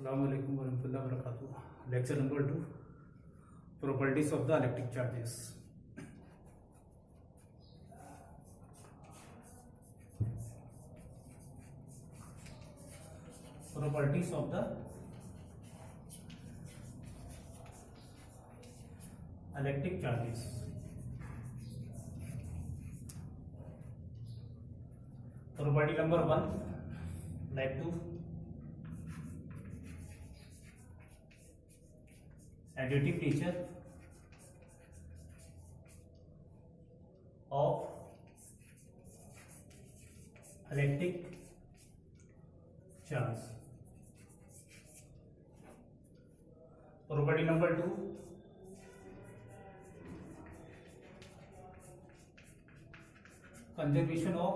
अस्सलाम वालेकुम वरहमतुल्लाहि वबरकातुहू। Lecture number 2, properties of the electric charges. Properties of the electric charges. Property number 1, like to additive nature of electric charge। property number 2, conservation of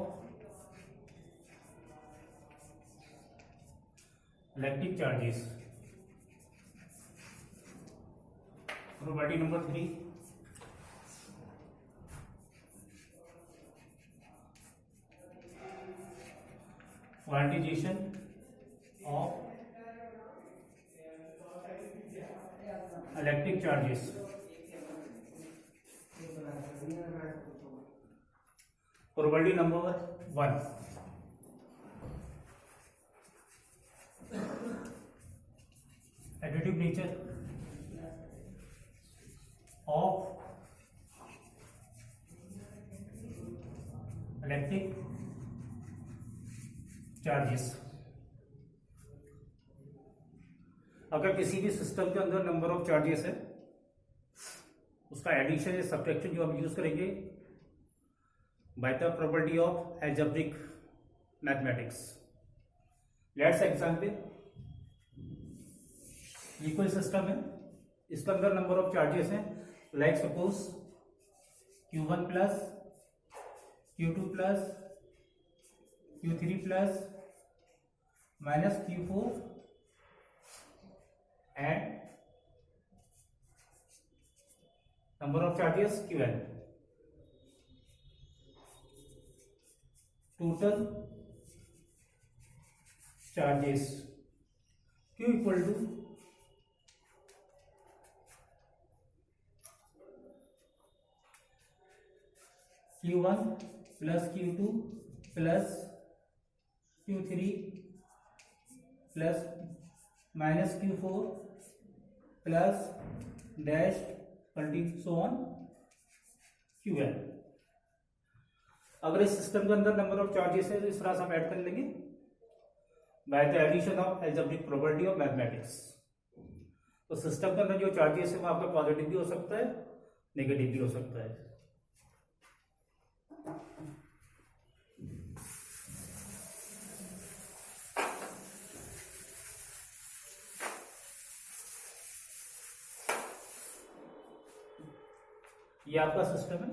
electric charges। property number 3, quantization of electric charges। property number 1, additive nature of electric charges. अगर किसी भी system के अंदर number of charges है, उसका addition या subtraction जो हम यूज करेंगे by the property of algebraic mathematics. Let's example, equal system है, इसके अंदर नंबर ऑफ चार्जेस हैं, like suppose Q1 plus Q2 plus Q3 plus minus Q4 and number of charges Qn। Total charges Q equal to Q1 plus Q2 plus Q3 plus minus Q4 plus dash so on Qn। अगर इस system के अंदर number of charges है तो इस तरह से हम ऐड कर लेंगे by the addition of algebraic property of mathematics. तो सिस्टम के अंदर जो चार्जेस है वो आपका पॉजिटिव भी हो सकता है, नेगेटिव भी हो सकता है। ये आपका सिस्टम है,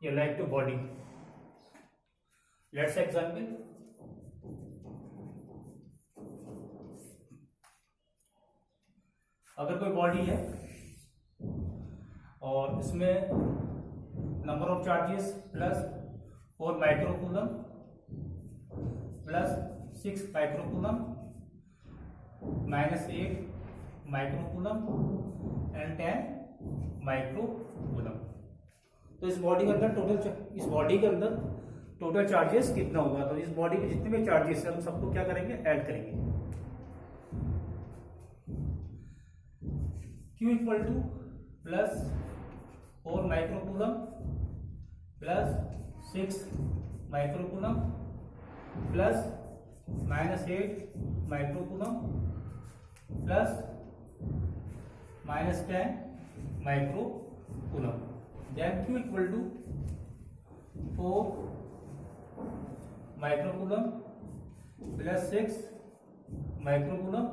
ये like to body. Let's example, अगर कोई बॉडी है और इसमें number of charges plus 4 microcoulomb plus 6 microcoulomb minus 8 microcoulomb and 10 microcoulomb. तो इस बॉडी के अंदर टोटल चार्जेस कितना होगा? तो इस बॉडी में जितने भी चार्जेस है हम सबको क्या करेंगे, ऐड करेंगे। Q equal to plus 4 microcoulomb plus 6 microcoulomb plus minus 8 microcoulomb plus minus 10 microcoulomb. Then Q equal to 4 microcoulomb plus 6 microcoulomb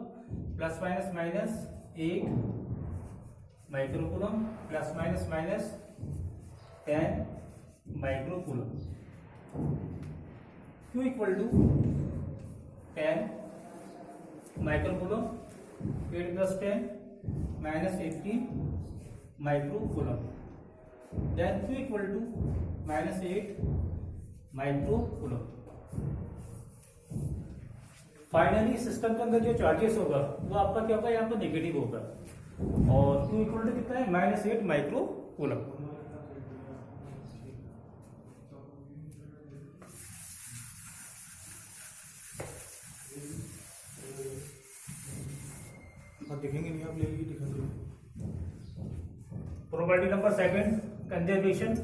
plus minus 8 microcoulomb plus minus 10 microcoulomb. Q equal to 10 microcoulomb 8 plus 10 minus 18 microcoulomb. Then Q equal to -8 microcoulomb. Finally system के अंदर जो charges होगा वो आपका क्या होगा, यहाँ पर नेगेटिव होगा, और Q इक्वल टू कितना है, -8 माइक्रो कूलम। दिखेंगे नहीं, आप ले लीजिए, दिखाइए। Property number second, conservation.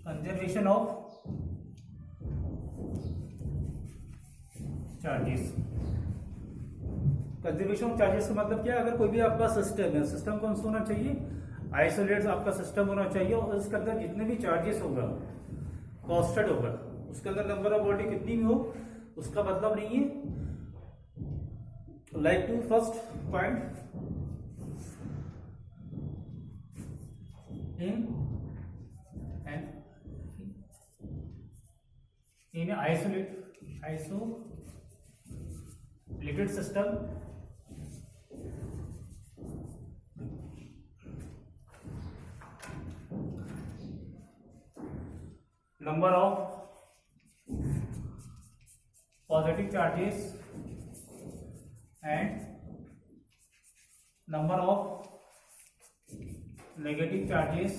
Conservation of charges. Conservation of charges का मतलब क्या है, अगर कोई भी आपका सिस्टम है, सिस्टम कौन सा होना चाहिए, आइसोलेट आपका सिस्टम होना चाहिए, और इसके अंदर जितने भी चार्जेस होगा कॉन्स्टेंट होगा, उसके अंदर नंबर ऑफ बॉडी कितनी भी हो उसका मतलब नहीं है। Like to first point in isolated system, number of positive charges and number of negative charges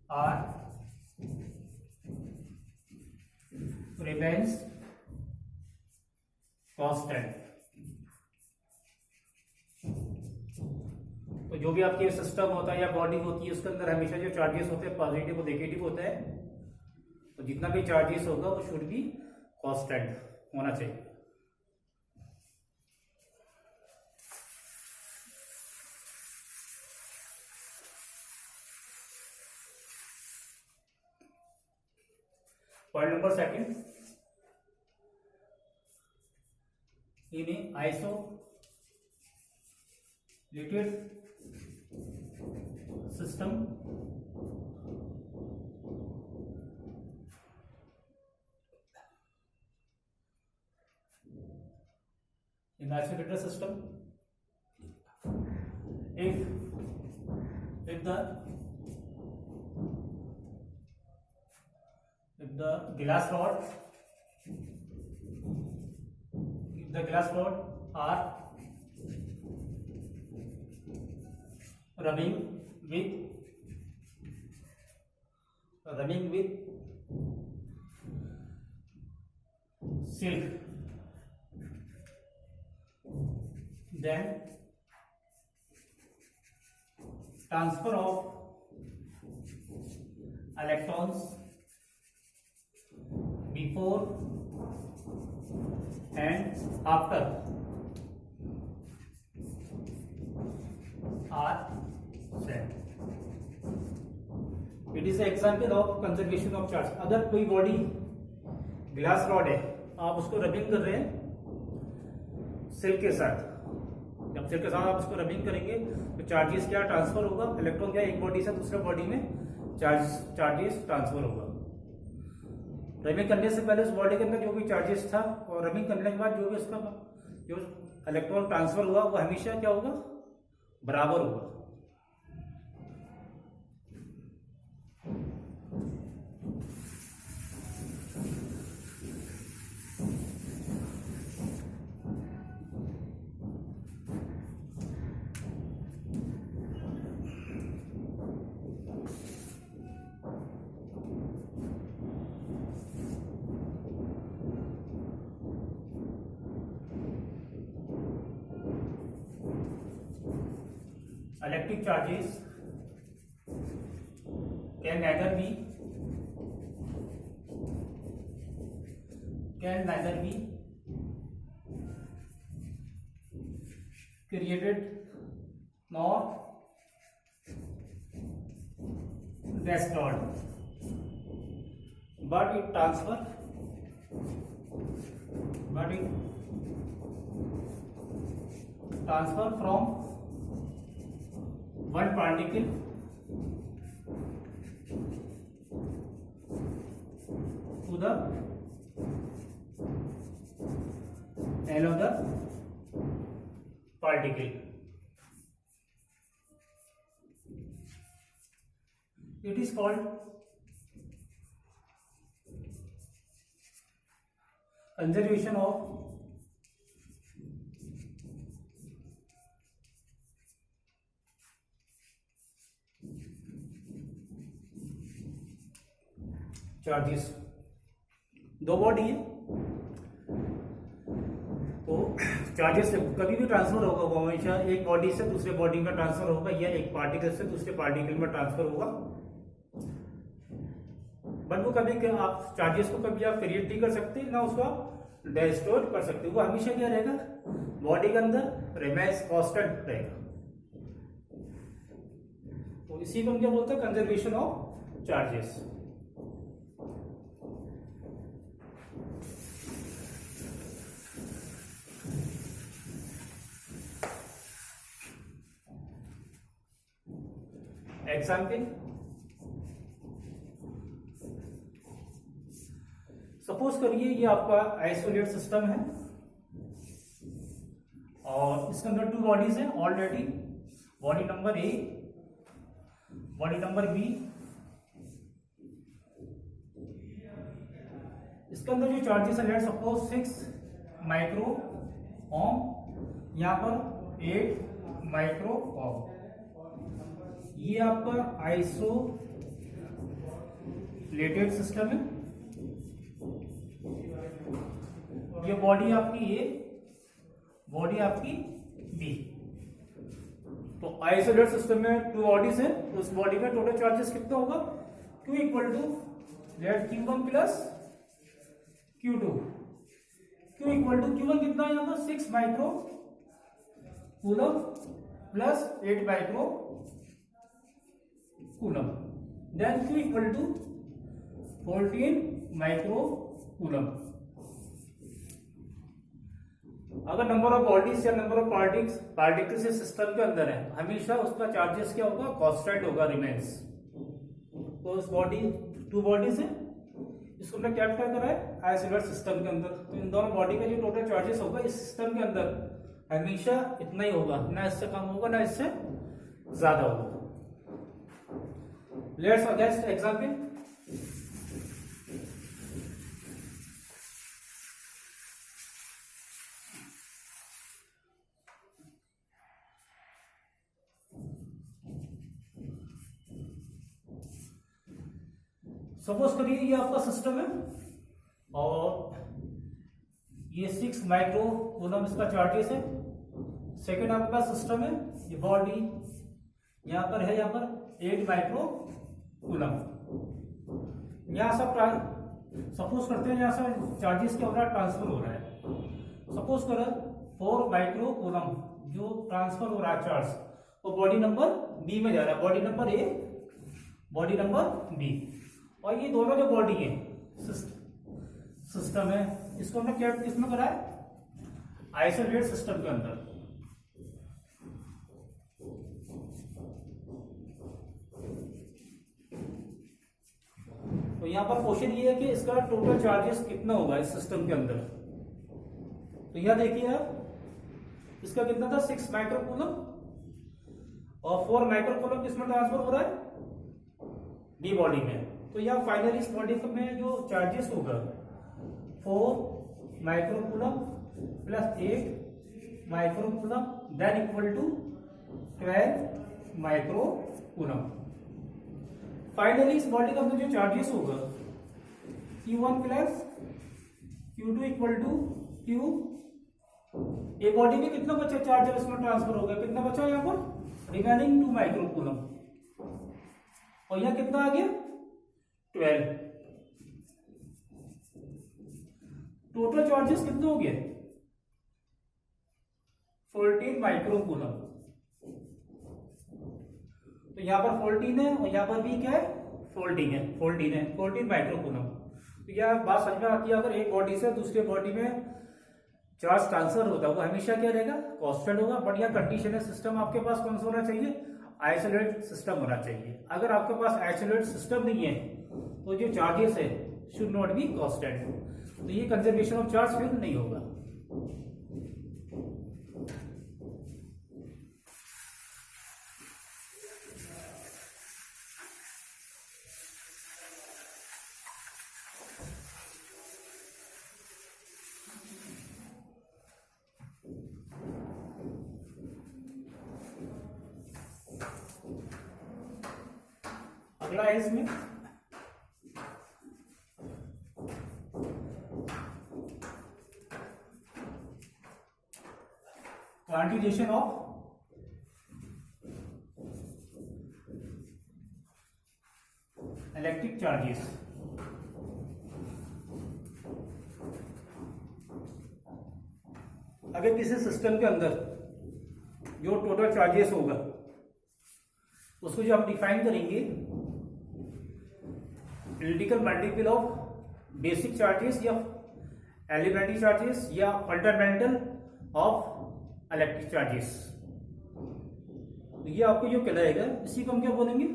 are remains constant। तो जो भी आपके सिस्टम होता है या बॉडी होती है उसके अंदर हमेशा जो चार्जेस होते हैं पॉजिटिव और नेगेटिव होता है, तो जितना भी चार्जेस होगा वो शुड बी कांस्टेंट होना चाहिए। Point number second, in isolated system, if the glass rod are rubbing with silk, then transfer of electrons before and after are same। It is an example of conservation of charge। अगर कोई body glass rod है, आप उसको rubbing कर रहे हैं silk के साथ, जब सिल्क के साथ आप उसको रबिंग करेंगे तो चार्जेस क्या ट्रांसफर होगा, इलेक्ट्रॉन क्या एक बॉडी से दूसरे बॉडी में चार्जेस ट्रांसफर होगा। रबिंग करने से पहले उस बॉडी के अंदर जो भी चार्जेस था और रबिंग करने के बाद जो भी उसका जो इलेक्ट्रॉन ट्रांसफर हुआ वो हमेशा क्या होगा, बराबर होगा। Electric charges can neither be created nor destroyed, but it transfer from one particle to the another particle। It is called conservation of charges. दो बॉडी है तो चार्जेस कभी भी ट्रांसफर होगा वो हमेशा एक बॉडी से दूसरे बॉडी का ट्रांसफर होगा या एक पार्टिकल से दूसरे पार्टिकल में ट्रांसफर होगा। बट वो कभी आप चार्जेस को कभी आप क्रिएट नहीं कर सकते ना उसका डिस्ट्रॉय कर सकते, वो हमेशा क्या रहेगा बॉडी के अंदर रिमेन्स कांस्टेंट रहेगा। तो इसी को हम क्या बोलते हैं conservation of charges. Example, suppose करिए ये आपका आइसोलेट सिस्टम है और इसके अंदर टू बॉडीज हैं already, body number A, body number B. इसके अंदर जो चार्जेस है लेट सपोज 6 माइक्रो ओम, यहां पर 8 माइक्रो ओम। ये आपका आइसोलेटेड सिस्टम है। ये बॉडी आपकी ए, बॉडी आपकी बी। तो आइसोलेटेड सिस्टम में टू बॉडीज है तो उस बॉडी का टोटल चार्जेस कितना होगा Q equal to let Q1 plus Q2। Q equal to Q1 कितना है यहाँ पर 6 micro coulomb plus 8 micro coulomb, then Q equal to 14 micro coulomb. अगर नंबर ऑफ बॉडीज या नंबर ऑफ पार्टिकल्स सिस्टम के अंदर है हमेशा उसका चार्जेस क्या होगा कांस्टेंट होगा, रिमेन्स। तो उस बॉडी टू बॉडीज है इसको हमने क्या करा है आइसोलेट सिस्टम के अंदर। तो इन दोनों बॉडी का जो टोटल चार्जेस होगा इस सिस्टम के अंदर हमेशा इतना ही होगा, ना इससे कम होगा ना इससे ज्यादा होगा। लेट्स नेक्स्ट एग्जांपल, सपोज करिए ये आपका सिस्टम है और ये 6 माइक्रो कूलम इसका चार्जेस है। सेकेंड आपका सिस्टम है, ये बॉडी यहां पर है, यहां पर 8 माइक्रो कूलम। यहां सब सपोज करते हैं यहां से चार्जेस क्या हो रहा है ट्रांसफर हो रहा है। सपोज करो 4 माइक्रो कूलम जो ट्रांसफर हो रहा है चार्ज वो बॉडी नंबर बी में जा रहा है, body number A, body number B. और ये दोनों जो बॉडी है सिस्टम है इसको हमने क्या किसमें करा है आइसोलेट सिस्टम के अंदर। तो यहां पर क्वेश्चन ये है कि इसका टोटल चार्जेस कितना होगा इस सिस्टम के अंदर। तो यहां देखिए आप इसका कितना था 6 माइक्रो कूलम और 4 माइक्रो कूलम किसमें ट्रांसफर हो रहा है डी बॉडी में। तो यहाँ फाइनली इस बॉडी में जो चार्जेस होगा 4 micro coulomb plus 8 micro coulomb then equal to 12 micro coulomb. Finally इस बॉडी का अंदर जो चार्जेस होगा Q1 plus Q2 equal to Q। A body में कितना बचा चार्ज इसमें ट्रांसफर हो गया, कितना बचा यहाँ पर रिमेनिंग 2 माइक्रो कूलम और यहाँ कितना आ गया 12। टोटल चार्जेस कितने हो गए 14 माइक्रो कूलम। तो यहां पर 14 है और यहां पर भी क्या है 14 माइक्रो कूलम। तो यह बात समझ में आती है अगर एक बॉडी से दूसरे बॉडी में चार्ज ट्रांसफर होता है वो हमेशा क्या रहेगा कांस्टेंट होगा। बट यह कंडीशन है सिस्टम आपके पास कौन सा होना चाहिए आइसोलेट सिस्टम होना चाहिए। अगर आपके पास आइसोलेट सिस्टम नहीं है तो जो चार्जेस है शुड नॉट बी कांस्टेंट, तो ये कंजर्वेशन ऑफ चार्ज फिर नहीं होगा। अगला है इसमें क्वांटिजेशन ऑफ इलेक्ट्रिक चार्जेस। अगर किसी सिस्टम के अंदर जो टोटल चार्जेस होगा उसको जो आप डिफाइन करेंगे analytical multiple of basic charges या एलिमेंट्री चार्जेस या फंडामेंटल ऑफ इलेक्ट्रिक चार्जेस। ये आपको जो कहलाएगा इसी को हम क्या बोलेंगे,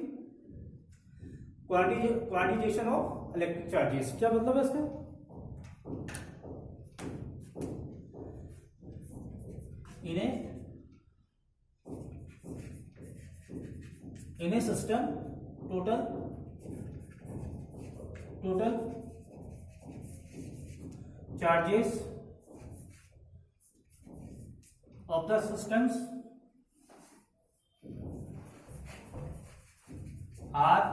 क्वांटिजेशन ऑफ इलेक्ट्रिक चार्जेस। क्या मतलब है इसका, in a system total charges of the systems are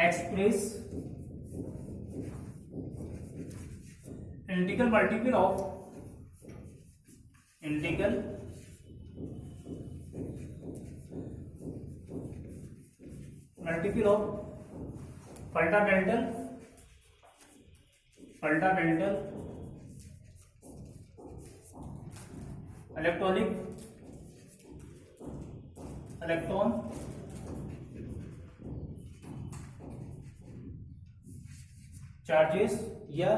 expressed integral multiple of fundamental electron charges या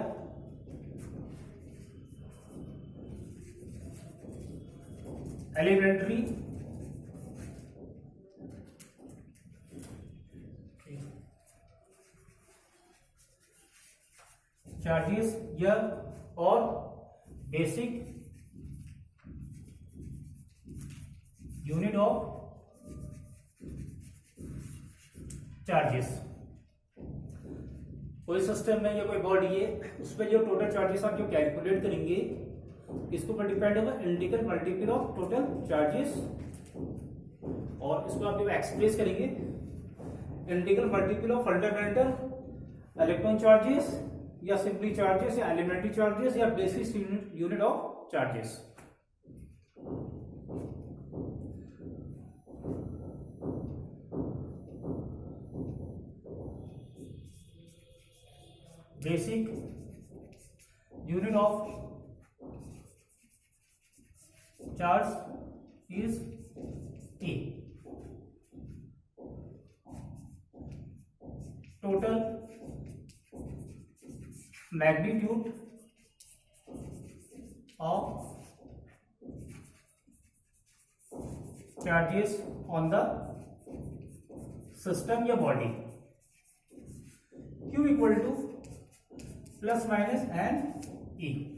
elementary चार्जेस या और बेसिक यूनिट ऑफ चार्जेस। कोई सिस्टम में या कोई बॉडी है उसमें जो टोटल चार्जेस आप जो कैलकुलेट करेंगे इसके ऊपर डिपेंड होगा analytical multiple of total charges, और इसको आप जब एक्सप्रेस करेंगे analytical multiple of fundamental electron charges या सिंपली चार्जेस या एलिमेंट्री चार्जेस या basic unit of charges. Basic unit of charge is E। Total magnitude of charges on the system या body, Q equal to plus minus and E।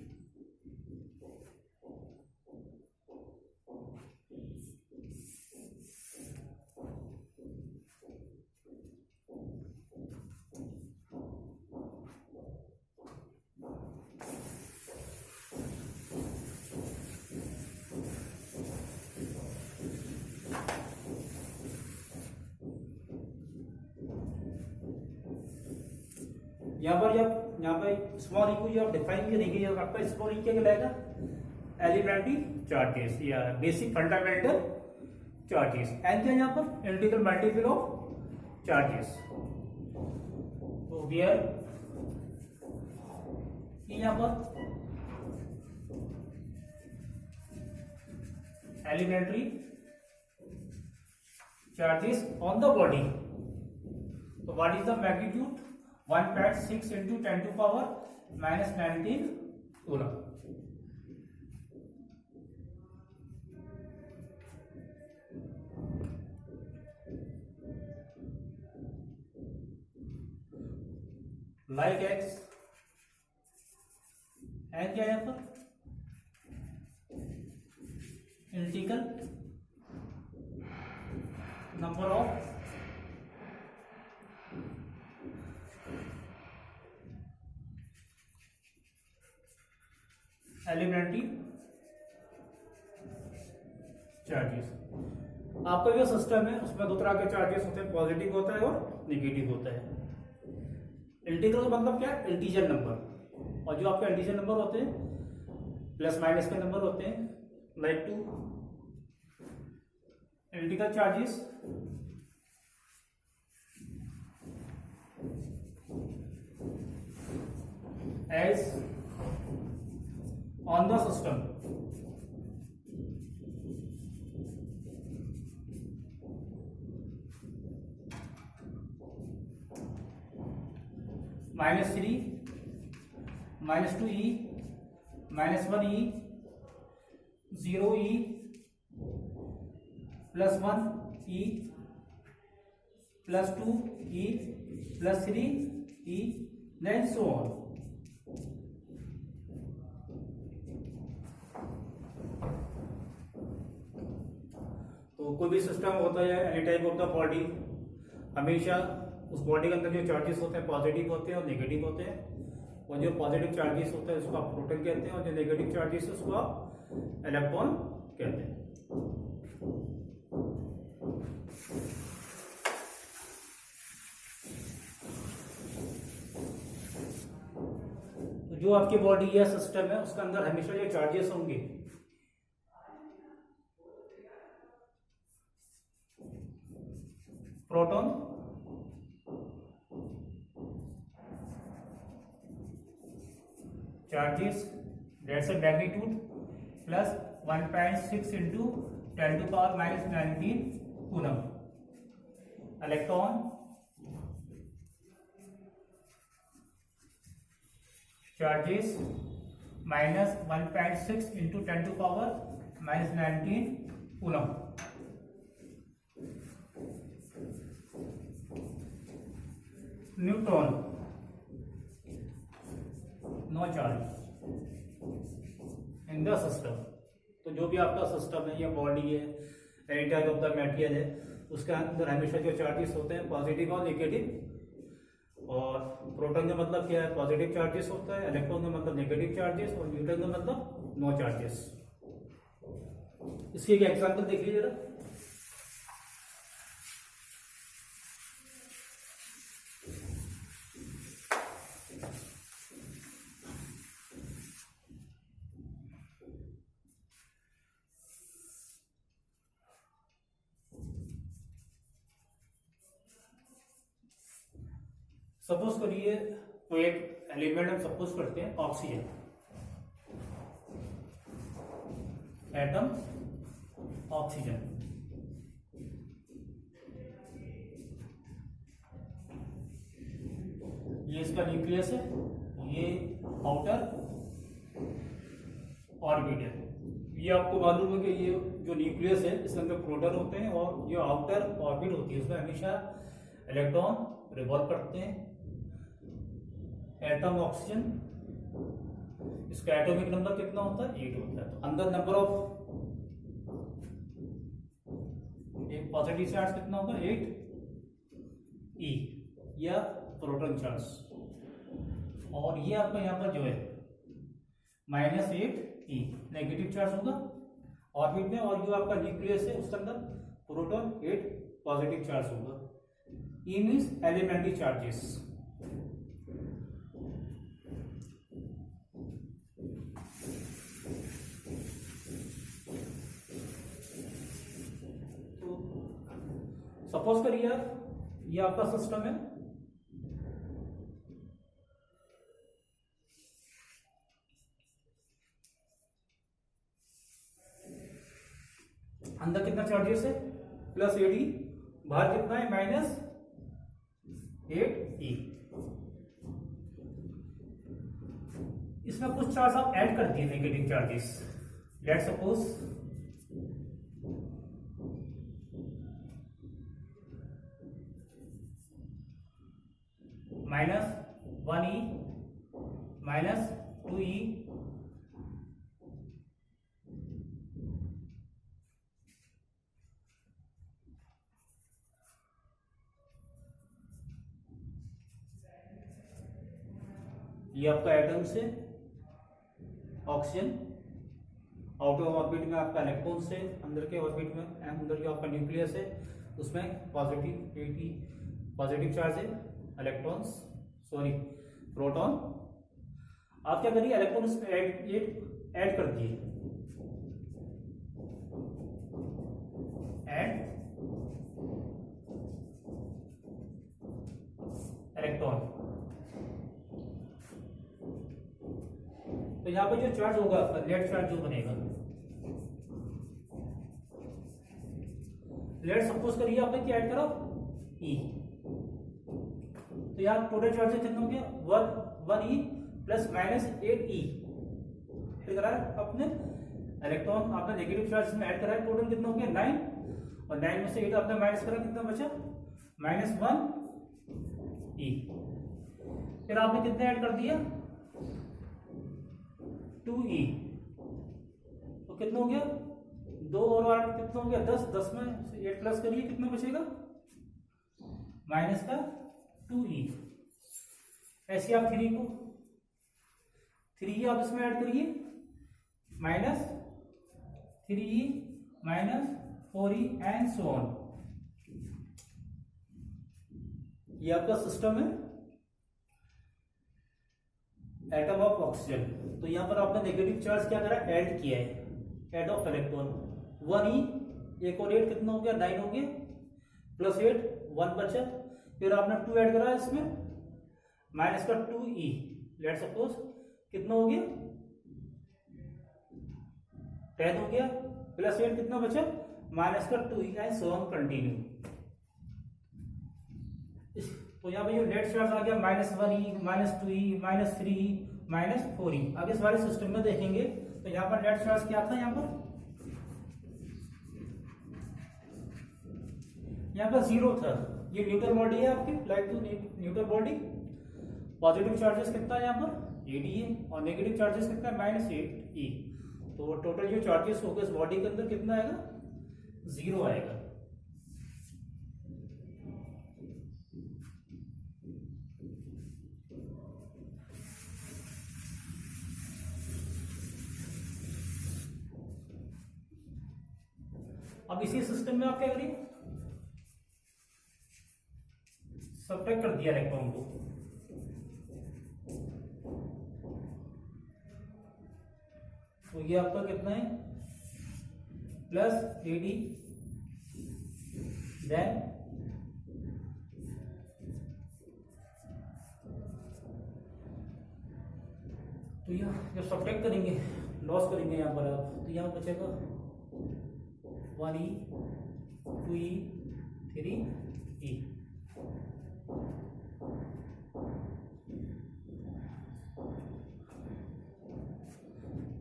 यहाँ पर small ई को जो आप define करेंगे आपका स्मॉल ई क्या कहलाएगा, एलिमेंट्री चार्जेस या बेसिक फंडामेंटल चार्जेस। एन क्या यहाँ पर एनालिटिकल मल्टीपल ऑफ चार्जेस। तो वेयर यहाँ पर elementary charges on the body. तो what is the magnitude, 1.6 into 10 to power minus 19 coulomb. Like X n क्या है यहाँ पर analytical number of elementary charges. आपका जो सिस्टम है उसमें दो तरह के चार्जेस होते हैं, पॉजिटिव होता है और नेगेटिव होता है। इंटीग्रल का मतलब क्या है? Integer number. और जो आपके इंटीजर नंबर होते हैं प्लस माइनस के नंबर होते हैं, like to integral charges as on the system -3 -2e -1e 0e +1e +2e +3e then so on। तो कोई भी सिस्टम होता है, any type of the body, हमेशा उस बॉडी के अंदर जो चार्जेस होते हैं पॉजिटिव होते हैं और नेगेटिव होते हैं। और जो पॉजिटिव चार्जेस होता है उसको आप प्रोटॉन कहते हैं, और जो नेगेटिव चार्जेस है उसको आप इलेक्ट्रॉन कहते हैं। तो जो आपकी बॉडी या सिस्टम है उसके अंदर हमेशा जो चार्जेस होंगे proton, charges that's a magnitude plus 1.6 into 10⁻⁻19 कूलम। इलेक्ट्रॉन चार्जेस -1.6 into 10⁻⁻19 कूलम। Neutron no charge in the system. तो जो भी आपका सिस्टम है या बॉडी है, any type of the material है, उसके अंदर हमेशा जो चार्जेस होते हैं पॉजिटिव और नेगेटिव। और प्रोटॉन का मतलब क्या है? पॉजिटिव चार्जेस होता है, इलेक्ट्रॉन का मतलब नेगेटिव चार्जेस, और न्यूट्रॉन का मतलब नो चार्जेस। इसकी एक एग्जांपल देखिए जरा। सपोज करिए कोई एक एलिमेंट हम सपोज करते हैं ऑक्सीजन, एटम ऑक्सीजन। ये इसका न्यूक्लियस है, ये आउटर ऑर्बिट है। ये आपको मालूम है कि ये जो न्यूक्लियस है इसके अंदर प्रोटॉन होते हैं, और जो आउटर ऑर्बिट होती है उसमें हमेशा इलेक्ट्रॉन रिवॉल्व करते हैं। एटम ऑक्सीजन, इसका एटॉमिक नंबर कितना होता है? 8 होता है। तो अंदर नंबर ऑफ एक पॉजिटिव चार्ज कितना होगा? 8e या प्रोटॉन चार्ज। और ये आपका यहाँ पर जो है -8e नेगेटिव चार्ज होगा ऑर्बिट में, और जो आपका न्यूक्लियस है उसके अंदर प्रोटॉन 8 पॉजिटिव चार्ज होगा। E means elementary charges. Suppose करिए ये आपका सिस्टम है, अंदर कितना चार्जेस है? +8e, बाहर कितना है? -8e। इसमें कुछ चार्ज आप ऐड कर दिए negative charges. Let's suppose -1e -2e ये आपका एटम से ऑक्सीजन, आउटर ऑर्बिट में आपका इलेक्ट्रॉन से, अंदर के ऑर्बिट में अंदर जो आपका न्यूक्लियस है उसमें पॉजिटिव 8e पॉजिटिव चार्ज है, इलेक्ट्रॉन्स सॉरी प्रोटॉन। आप क्या करिए, इलेक्ट्रॉन इसमें ऐड कर दिए, ऐड इलेक्ट्रॉन। तो यहां पर जो चार्ज होगा आपका नेट चार्ज जो बनेगा, लेट सपोज करिए आपने क्या ऐड करा ई, तो यहाँ टोटल चार्ज कितना हो गया 1 ई प्लस माइनस 8 ई। फिर करा अपने इलेक्ट्रॉन आपने नेगेटिव चार्ज में ऐड करा है, टोटल कितना हो गया 9, और 9 में से 8 आपने माइनस करा, कितना बचा -1 ई। फिर आपने कितना ऐड कर दिया 2 ई, तो कितना हो गया 2 और 8 कितना हो गया 10, 10 में से 8 प्लस करिए कितना बचेगा -2 ई। ऐसे आप 3 को 3 आप इसमें ऐड करिए -3 ई -4 ई एंड सो ऑन। ये आपका सिस्टम है एटम ऑफ ऑक्सीजन। तो यहां पर आपने नेगेटिव चार्ज क्या करा ऐड किया है, ऐड ऑफ इलेक्ट्रॉन 1 ई, एक और 8 कितना हो गया 9 हो गया, प्लस 8 1 बचा, फिर आपने 2 ऐड करा इसमें -2 ई। लेट सपोज कितना हो गया 10 हो गया, प्लस 8 कितना बचा -2 E and so on continue. तो यहाँ पे जो नेट चार्ज आ गया -1 ई -2 ई -3 ई -4 ई। आगे इस वाले सिस्टम में देखेंगे तो यहाँ पर नेट चार्ज क्या था, यहाँ पर 0 था। ये न्यूट्रल बॉडी है आपकी, like to neutral body. Positive charges कितना है यहाँ पर 8 ई है, और नेगेटिव चार्जेस कितना है -8 ई। तो टोटल जो चार्जेस होगा इस बॉडी के अंदर कितना आएगा 0 आएगा। अब इसी सिस्टम में आप क्या करिए, सब्ट्रैक्ट कर दिया इलेक्ट्रॉन को, तो ये आपका कितना है +80, देन तो यहाँ जब सब्ट्रैक्ट करेंगे लॉस करेंगे यहाँ पर आप, तो यहाँ बचेगा 1 ई 2 ई 3 ई।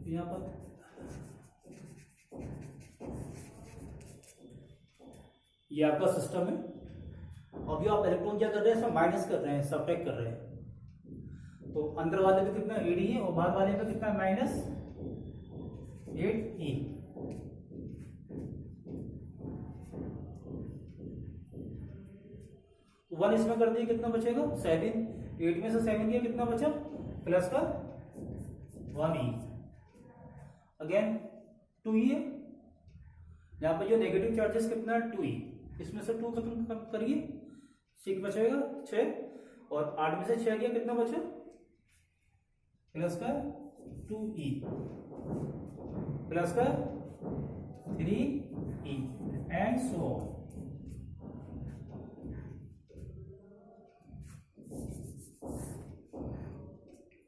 यहाँ पर ये आपका सिस्टम है। अभी आप इलेक्ट्रॉन क्या कर रहे हैं, सब माइनस कर रहे हैं, सब्ट्रैक्ट कर रहे हैं। तो अंदर वाले में कितना 8 ई है और बाहर वाले में कितना -8 ई। वन इसमें कर दिए कितना बचेगा 7, 8 में से 7 गया कितना बचा प्लस का 1 ई। अगेन 2 ई है, यहाँ पर जो नेगेटिव चार्जेस कितना है 2 ई, इसमें से 2 खत्म करिए 6 बचेगा 6, और 8 में से 6 गया कितना बचा प्लस का 2 ई प्लस का 3 E and so on.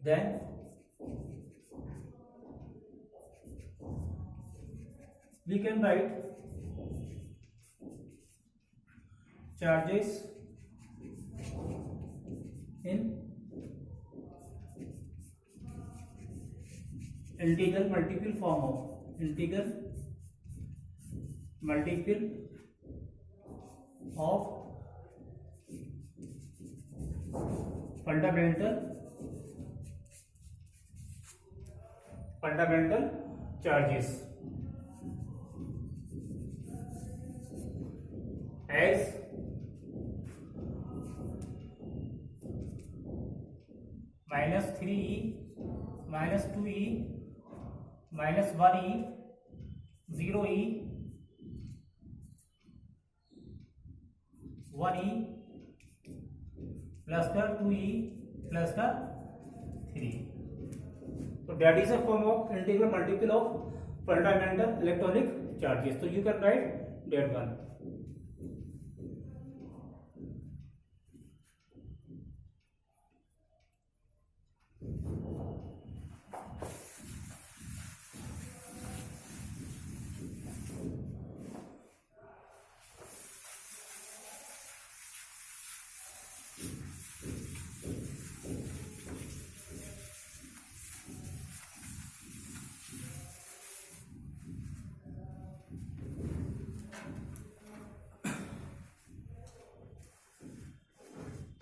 Then we can write charges in integral multiple form of integral multiple of fundamental charges as -3e -2e -1e 0e 1e plus का 2e प्लस का 3. So that is a form of integral multiple of fundamental electronic charges. So you can write that one.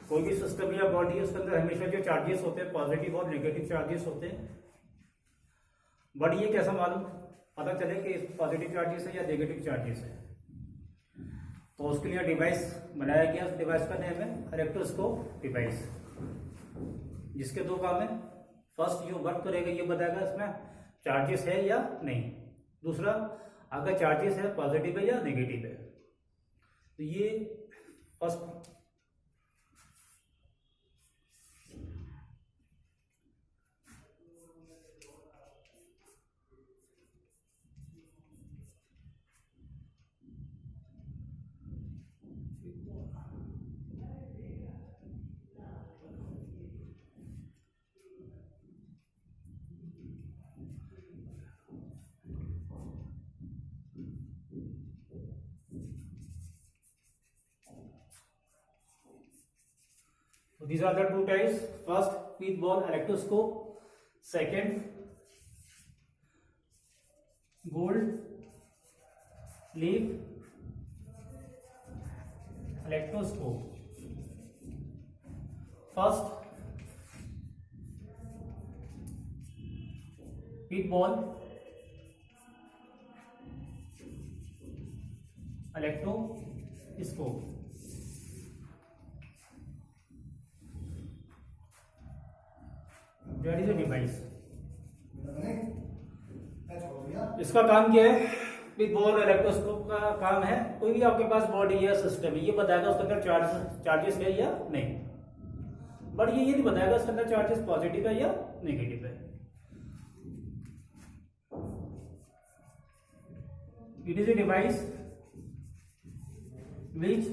कोई भी system या body है उसके अंदर हमेशा जो चार्जेस होते हैं पॉजिटिव और नेगेटिव चार्जेस होते हैं. बट ये कैसा मालूम पता चले कि पॉजिटिव चार्जेस है या नेगेटिव चार्जेस है. तो उसके लिए डिवाइस बनाया गया. उस डिवाइस का नेम है इलेक्ट्रोस्कोप डिवाइस, जिसके दो काम है. फर्स्ट जो वर्क करेगा ये बताएगा इसमें चार्जेस है या नहीं. दूसरा अगर चार्जेस है पॉजिटिव है या नेगेटिव है. तो ये first these are the two types. First, peat ball electroscope. Second, gold leaf electroscope. First, peat ball electroscope. That is a device. इसका काम क्या है? विद बॉल इलेक्ट्रोस्कोप का काम है कोई भी आपके पास बॉडी या सिस्टम है ये बताएगा उसके अंदर चार्जेस है या नहीं. बट ये नहीं बताएगा उसके अंदर चार्जेस पॉजिटिव है या नेगेटिव है. It is a device which